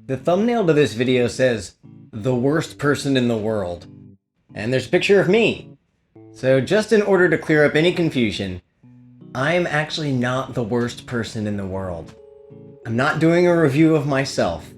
The thumbnail to this video says, "The worst person in the world." And there's a picture of me. So just in order to clear up any confusion, I'm actually not the worst person in the world. I'm not doing a review of myself.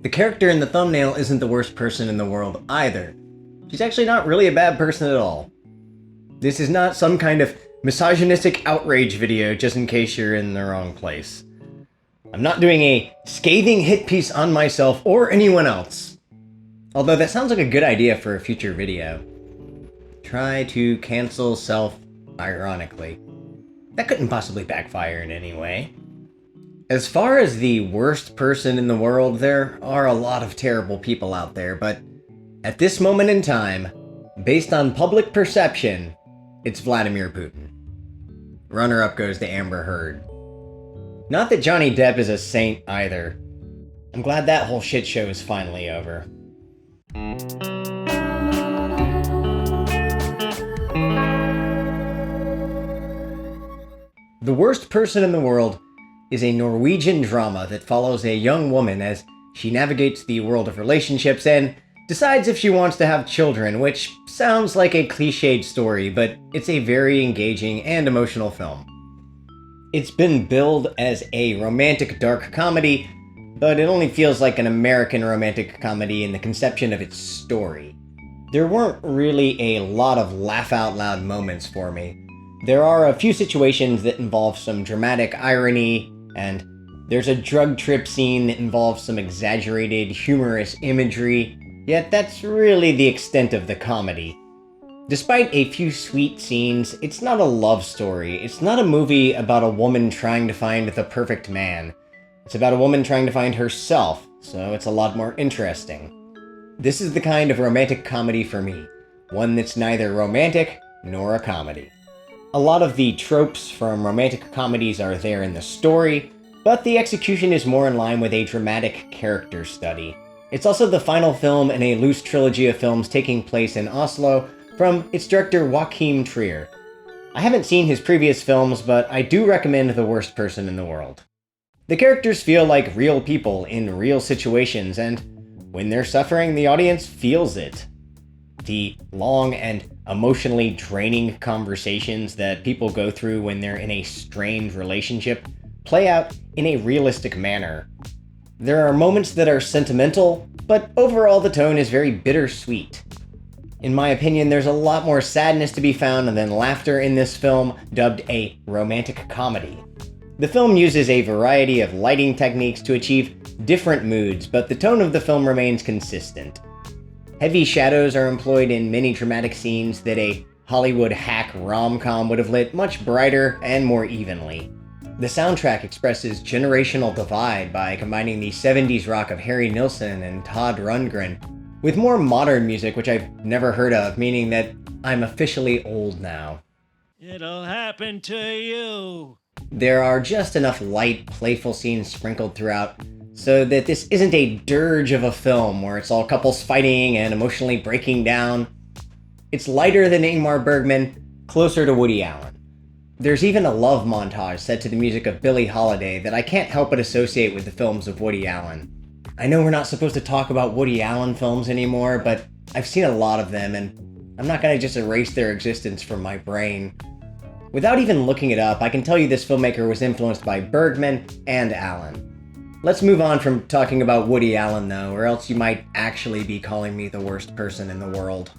The character in the thumbnail isn't the worst person in the world either. She's actually not really a bad person at all. This is not some kind of misogynistic outrage video just in case you're in the wrong place. I'm not doing a scathing hit piece on myself or anyone else. Although that sounds like a good idea for a future video. Try to cancel self ironically. That couldn't possibly backfire in any way. As far as the worst person in the world, there are a lot of terrible people out there, but at this moment in time, based on public perception, it's Vladimir Putin. Runner-up goes to Amber Heard. Not that Johnny Depp is a saint either. I'm glad that whole shit show is finally over. The Worst Person in the World is a Norwegian drama that follows a young woman as she navigates the world of relationships and decides if she wants to have children, which sounds like a cliched story, but it's a very engaging and emotional film. It's been billed as a romantic dark comedy, but it only feels like an American romantic comedy in the conception of its story. There weren't really a lot of laugh-out-loud moments for me. There are a few situations that involve some dramatic irony, and there's a drug trip scene that involves some exaggerated, humorous imagery, yet that's really the extent of the comedy. Despite a few sweet scenes, it's not a love story. It's not a movie about a woman trying to find the perfect man. It's about a woman trying to find herself, so it's a lot more interesting. This is the kind of romantic comedy for me, one that's neither romantic nor a comedy. A lot of the tropes from romantic comedies are there in the story, but the execution is more in line with a dramatic character study. It's also the final film in a loose trilogy of films taking place in Oslo from its director Joachim Trier. I haven't seen his previous films, but I do recommend The Worst Person in the World. The characters feel like real people in real situations, and when they're suffering, the audience feels it. The long and emotionally draining conversations that people go through when they're in a strained relationship play out in a realistic manner. There are moments that are sentimental, but overall the tone is very bittersweet. In my opinion, there's a lot more sadness to be found than laughter in this film, dubbed a romantic comedy. The film uses a variety of lighting techniques to achieve different moods, but the tone of the film remains consistent. Heavy shadows are employed in many dramatic scenes that a Hollywood hack rom-com would have lit much brighter and more evenly. The soundtrack expresses generational divide by combining the 70s rock of Harry Nilsson and Todd Rundgren with more modern music, which I've never heard of, meaning that I'm officially old now. It'll happen to you. There are just enough light, playful scenes sprinkled throughout so that this isn't a dirge of a film where it's all couples fighting and emotionally breaking down. It's lighter than Ingmar Bergman, closer to Woody Allen. There's even a love montage set to the music of Billie Holiday that I can't help but associate with the films of Woody Allen. I know we're not supposed to talk about Woody Allen films anymore, but I've seen a lot of them, and I'm not gonna just erase their existence from my brain. Without even looking it up, I can tell you this filmmaker was influenced by Bergman and Allen. Let's move on from talking about Woody Allen though, or else you might actually be calling me the worst person in the world.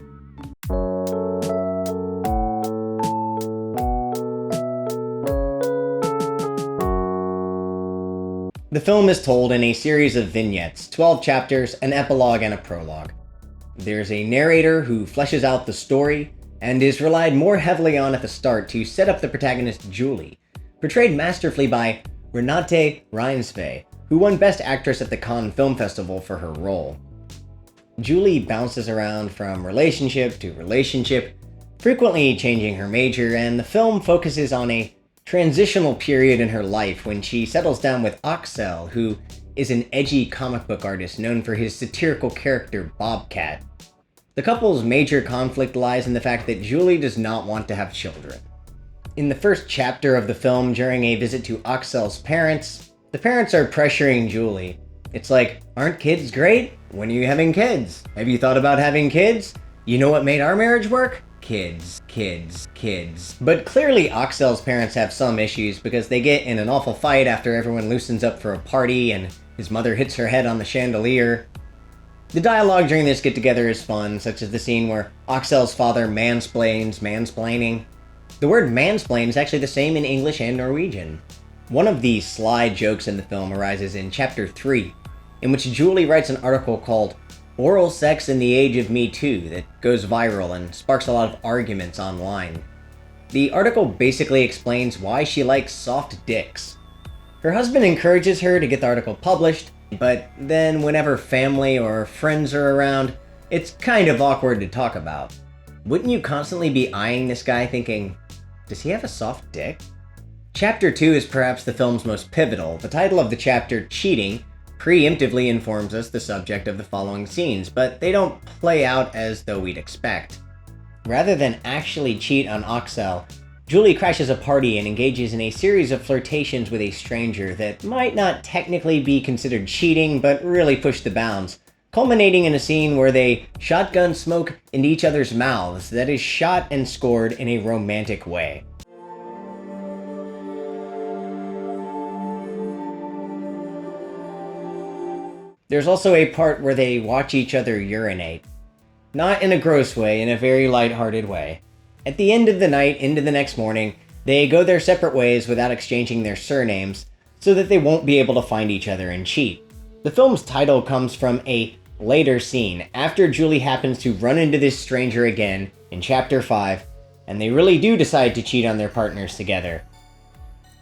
The film is told in a series of vignettes, 12 chapters, an epilogue, and a prologue. There's a narrator who fleshes out the story, and is relied more heavily on at the start to set up the protagonist Julie, portrayed masterfully by Renate Reinsve, who won Best Actress at the Cannes Film Festival for her role. Julie bounces around from relationship to relationship, frequently changing her major, and the film focuses on a transitional period in her life when she settles down with Axel, who is an edgy comic book artist known for his satirical character Bobcat. The couple's major conflict lies in the fact that Julie does not want to have children. In the first chapter of the film, during a visit to Axel's parents, the parents are pressuring Julie, It's like, aren't kids great? When are you having kids? Have you thought about having kids? You know what made our marriage work? Kids, kids, kids. But clearly Axel's parents have some issues because they get in an awful fight after everyone loosens up for a party and his mother hits her head on the chandelier. The dialogue during this get-together is fun, such as the scene where Axel's father mansplains mansplaining. The word mansplain is actually the same in English and Norwegian. One of the sly jokes in the film arises in Chapter 3, in which Julie writes an article called Oral Sex in the Age of Me Too that goes viral and sparks a lot of arguments online. The article basically explains why she likes soft dicks. Her husband encourages her to get the article published, but then whenever family or friends are around, it's kind of awkward to talk about. Wouldn't you constantly be eyeing this guy thinking, does he have a soft dick? Chapter 2 is perhaps the film's most pivotal. The title of the chapter, Cheating, preemptively informs us the subject of the following scenes, but they don't play out as though we'd expect. Rather than actually cheat on Axel, Julie crashes a party and engages in a series of flirtations with a stranger that might not technically be considered cheating, but really push the bounds, culminating in a scene where they shotgun smoke into each other's mouths that is shot and scored in a romantic way. There's also a part where they watch each other urinate. Not in a gross way, in a very lighthearted way. At the end of the night, into the next morning, they go their separate ways without exchanging their surnames, so that they won't be able to find each other and cheat. The film's title comes from a later scene, after Julie happens to run into this stranger again in Chapter 5, and they really do decide to cheat on their partners together,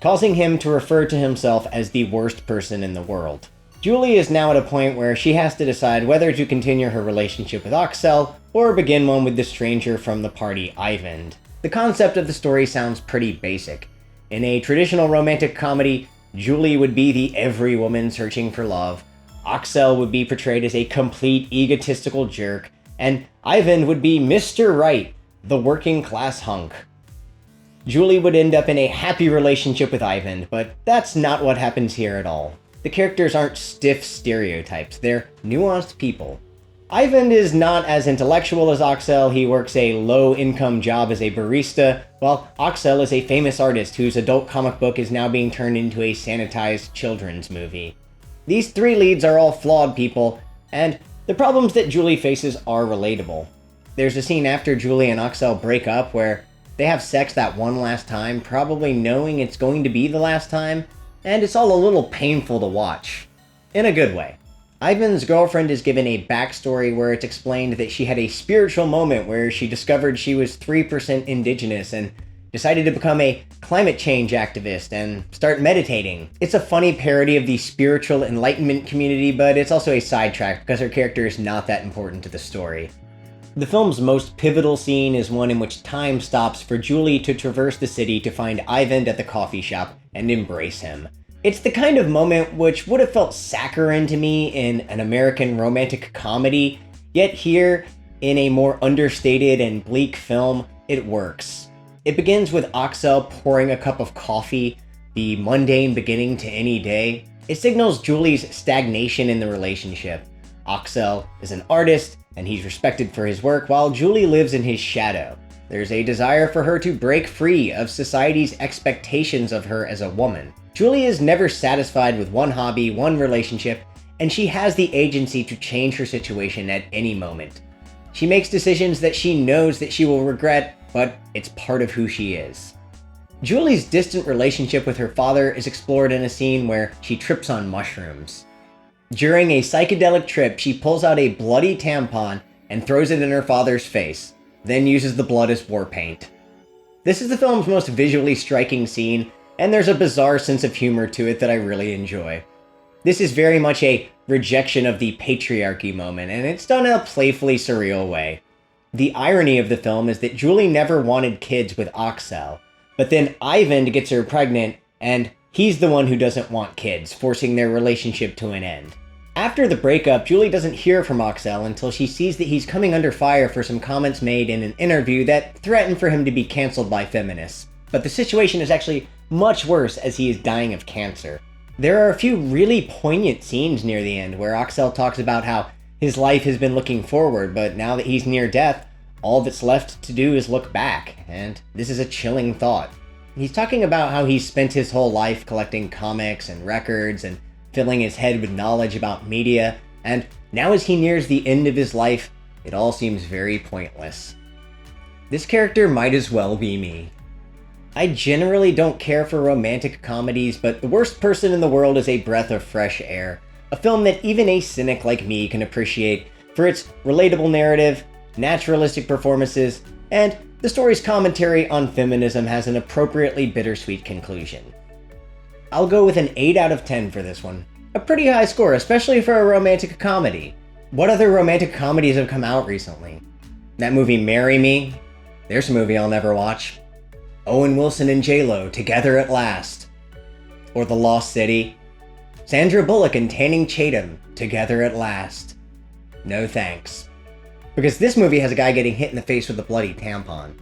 causing him to refer to himself as the worst person in the world. Julie is now at a point where she has to decide whether to continue her relationship with Axel or begin one with the stranger from the party, Eyvind. The concept of the story sounds pretty basic. In a traditional romantic comedy, Julie would be the every woman searching for love, Axel would be portrayed as a complete egotistical jerk, and Eyvind would be Mr. Right, the working class hunk. Julie would end up in a happy relationship with Eyvind, but that's not what happens here at all. The characters aren't stiff stereotypes, they're nuanced people. Eyvind is not as intellectual as Axel, he works a low-income job as a barista, while Axel is a famous artist whose adult comic book is now being turned into a sanitized children's movie. These three leads are all flawed people, and the problems that Julie faces are relatable. There's a scene after Julie and Axel break up where they have sex that one last time, probably knowing it's going to be the last time, and it's all a little painful to watch. In a good way. Eyvind's girlfriend is given a backstory where it's explained that she had a spiritual moment where she discovered she was 3% indigenous and decided to become a climate change activist and start meditating. It's a funny parody of the spiritual enlightenment community, but it's also a sidetrack because her character is not that important to the story. The film's most pivotal scene is one in which time stops for Julie to traverse the city to find Eyvind at the coffee shop and embrace him. It's the kind of moment which would have felt saccharine to me in an American romantic comedy, yet here, in a more understated and bleak film, it works. It begins with Axel pouring a cup of coffee, the mundane beginning to any day. It signals Julie's stagnation in the relationship. Axel is an artist, and he's respected for his work, while Julie lives in his shadow. There's a desire for her to break free of society's expectations of her as a woman. Julie is never satisfied with one hobby, one relationship, and she has the agency to change her situation at any moment. She makes decisions that she knows that she will regret, but it's part of who she is. Julie's distant relationship with her father is explored in a scene where she trips on mushrooms. During a psychedelic trip, she pulls out a bloody tampon and throws it in her father's face, then uses the blood as war paint. This is the film's most visually striking scene, and there's a bizarre sense of humor to it that I really enjoy. This is very much a rejection of the patriarchy moment, and it's done in a playfully surreal way. The irony of the film is that Julie never wanted kids with Axel, but then Eyvind gets her pregnant, and he's the one who doesn't want kids, forcing their relationship to an end. After the breakup, Julie doesn't hear from Axel until she sees that he's coming under fire for some comments made in an interview that threaten for him to be canceled by feminists. But the situation is actually much worse as he is dying of cancer. There are a few really poignant scenes near the end where Axel talks about how his life has been looking forward, but now that he's near death, all that's left to do is look back, and this is a chilling thought. He's talking about how he's spent his whole life collecting comics and records and filling his head with knowledge about media, and now as he nears the end of his life, it all seems very pointless. This character might as well be me. I generally don't care for romantic comedies, but The Worst Person in the World is a breath of fresh air. A film that even a cynic like me can appreciate for its relatable narrative, naturalistic performances, and the story's commentary on feminism has an appropriately bittersweet conclusion. I'll go with an 8 out of 10 for this one. A pretty high score, especially for a romantic comedy. What other romantic comedies have come out recently? That movie Marry Me? There's a movie I'll never watch. Owen Wilson and J-Lo together at last. Or The Lost City. Sandra Bullock and Channing Tatum together at last. No thanks. Because this movie has a guy getting hit in the face with a bloody tampon.